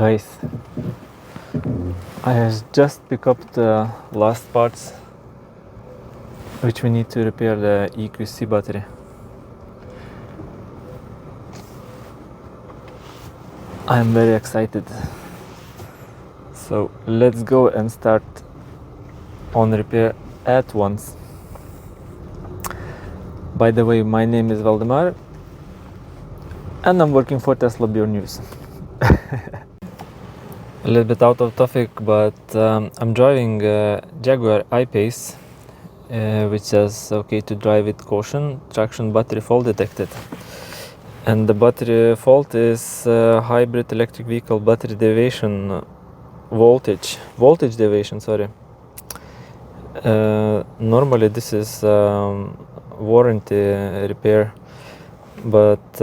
Guys, I have just picked up the last parts which we need to repair the EQC battery. I'm very excited. So let's go and start on repair at once. By the way, my name is Valdemar and I'm working for Teslabjorn News. A little bit out of topic, but I'm driving Jaguar I-Pace, which says okay to drive with caution, traction battery fault detected. And the battery fault is hybrid electric vehicle battery deviation voltage deviation, sorry. Normally this is warranty repair, but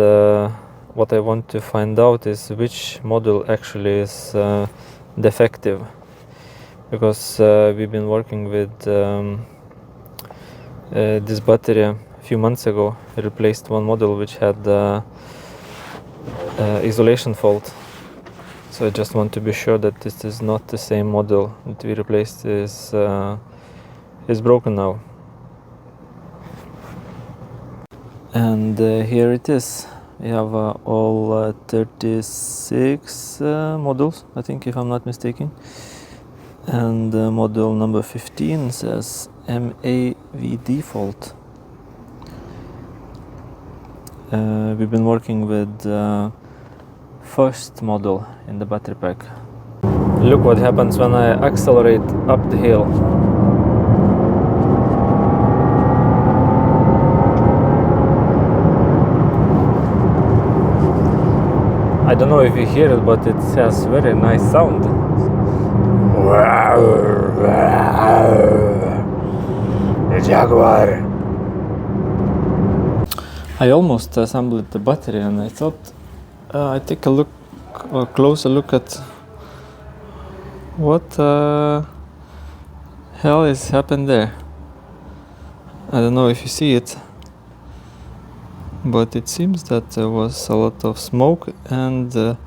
what I want to find out is which model actually is defective, because we've been working with this battery a few months ago. I replaced one model which had isolation fault, so I just want to be sure that this is not the same model that we replaced is broken now. And here it is. We have all 36 models, I think, if I'm not mistaken. And model number 15 says MAVD fault. We've been working with first model in the battery pack. Look what happens when I accelerate up the hill. I don't know if you hear it, but it has very nice sound. The Jaguar. I almost assembled the battery, and I thought I'd take a closer look at what hell is happened there. I don't know if you see it, but it seems that there was a lot of smoke and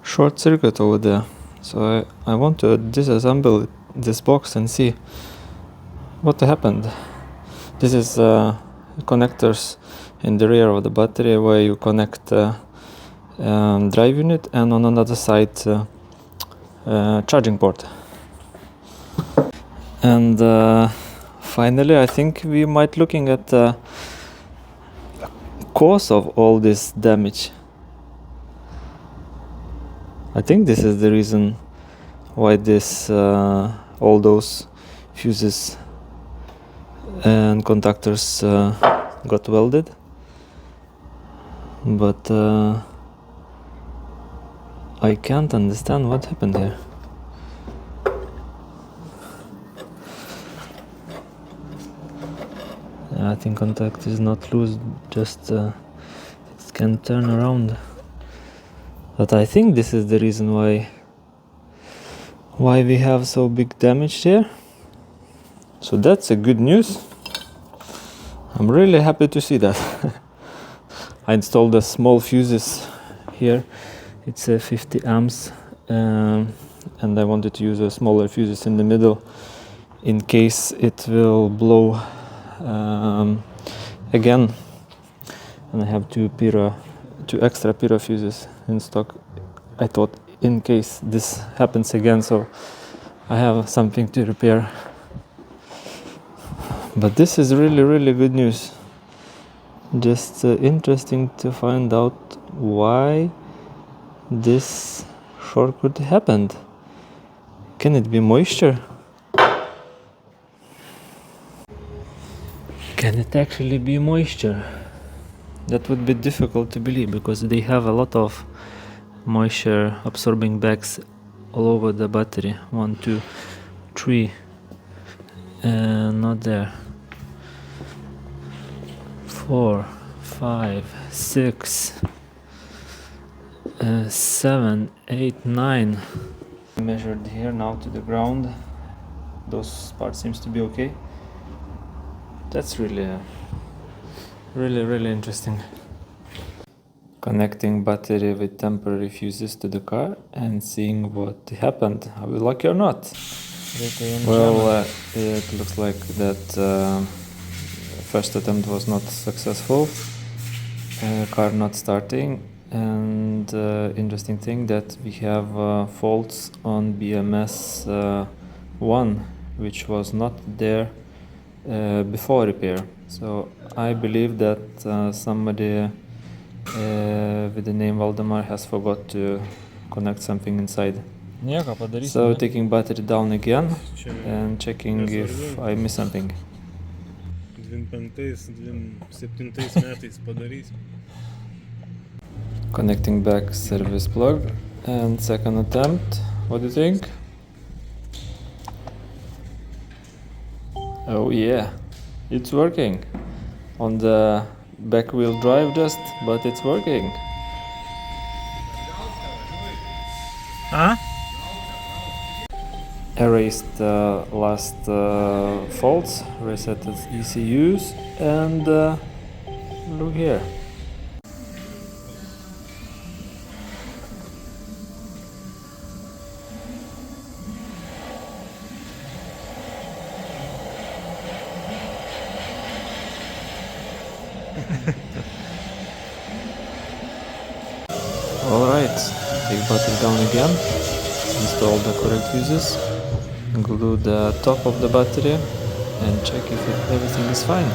short circuit over there. So I want to disassemble this box and see what happened. This is connectors in the rear of the battery where you connect drive unit, and on another side charging port. And finally, I think we might looking at the cause of all this damage. I think this is the reason why this all those fuses and contactors got welded, but I can't understand what happened here. I think contact is not loose, just it can turn around. But I think this is the reason why we have so big damage here. So that's a good news. I'm really happy to see that. I installed the small fuses here. It's 50 amps, and I wanted to use a smaller fuses in the middle in case it will blow again. And I have two extra Pyro fuses in stock. I thought in case this happens again, so I have something to repair. But this is really good news. Just interesting to find out why this short circuit happened. Can it be moisture? Can it actually be moisture? That would be difficult to believe, because they have a lot of moisture absorbing bags all over the battery. 1, 2, 3, and not there. 4, 5, 6, 7, 8, 9. Measured here now to the ground. Those parts seems to be okay. That's really interesting. Connecting battery with temporary fuses to the car and seeing what happened. Are we lucky or not? Well, it looks like that first attempt was not successful. Car not starting, and interesting thing that we have faults on BMS 1, which was not there before repair. So I believe that somebody with the name Valdemar has forgot to connect something inside. So taking battery down again and checking if I miss something. Connecting back service plug and second attempt. What do you think? Oh yeah, it's working. On the back wheel drive just, but it's working. Huh? Erased last faults, reset ECUs, and look here. Alright, take battery down again, install the correct fuses, glue the top of the battery and check if everything is fine.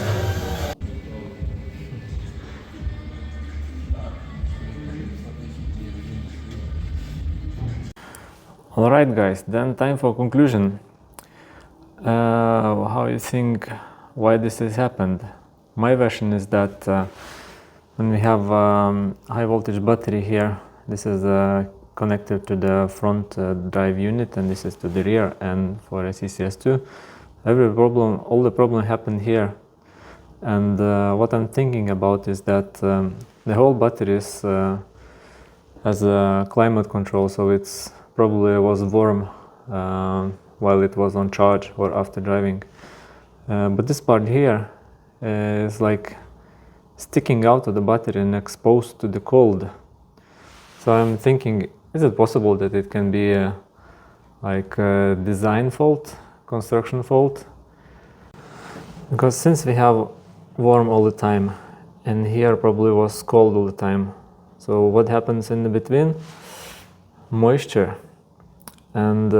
Alright guys, then time for conclusion. How you think why this has happened? My version is that when we have high voltage battery here, this is connected to the front drive unit and this is to the rear, and for CCS2 all the problem happened here. And what I'm thinking about is that the whole battery has a climate control, so it's probably was warm while it was on charge or after driving. But this part here is like sticking out of the battery and exposed to the cold. So I'm thinking, is it possible that it can be like a design fault, construction fault? Because since we have warm all the time and here probably was cold all the time, so what happens in the between? Moisture. And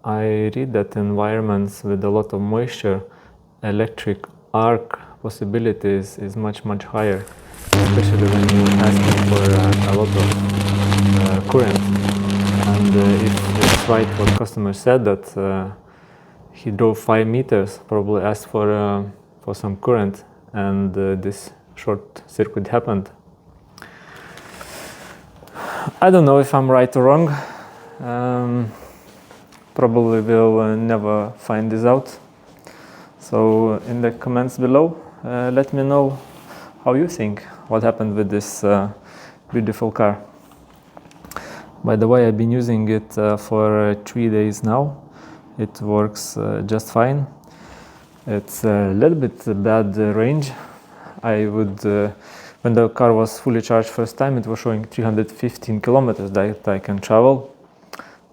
I read that environments with a lot of moisture, electric arc possibilities is much higher, especially when you're asking for a lot of current. And if it's right what customer said, that he drove 5 meters, probably asked for some current, and this short circuit happened. I don't know if I'm right or wrong. Probably will never find this out. So in the comments below, let me know how you think what happened with this beautiful car. By the way, I've been using it for 3 days now. It works just fine. It's a little bit bad range. I would, when the car was fully charged first time, it was showing 315 kilometers that I can travel.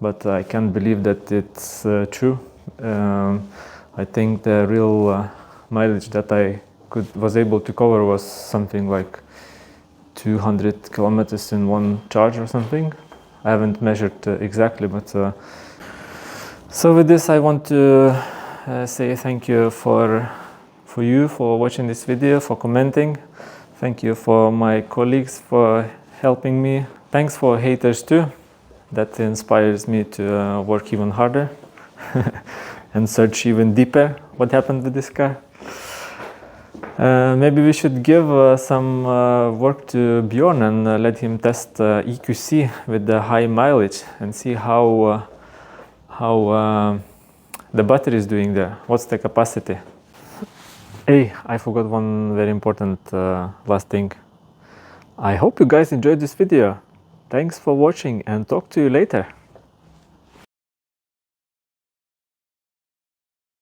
But I can't believe that it's true. I think the real mileage that I was able to cover was something like 200 kilometers in one charge or something. I haven't measured exactly, but so with this I want to say thank you for watching this video, for commenting. Thank you for my colleagues for helping me. Thanks for haters too. That inspires me to work even harder and search even deeper what happened with this car. Maybe we should give some work to Bjørn and let him test EQC with the high mileage and see how the battery is doing there. What's the capacity? Hey, I forgot one very important last thing. I hope you guys enjoyed this video. Thanks for watching and talk to you later.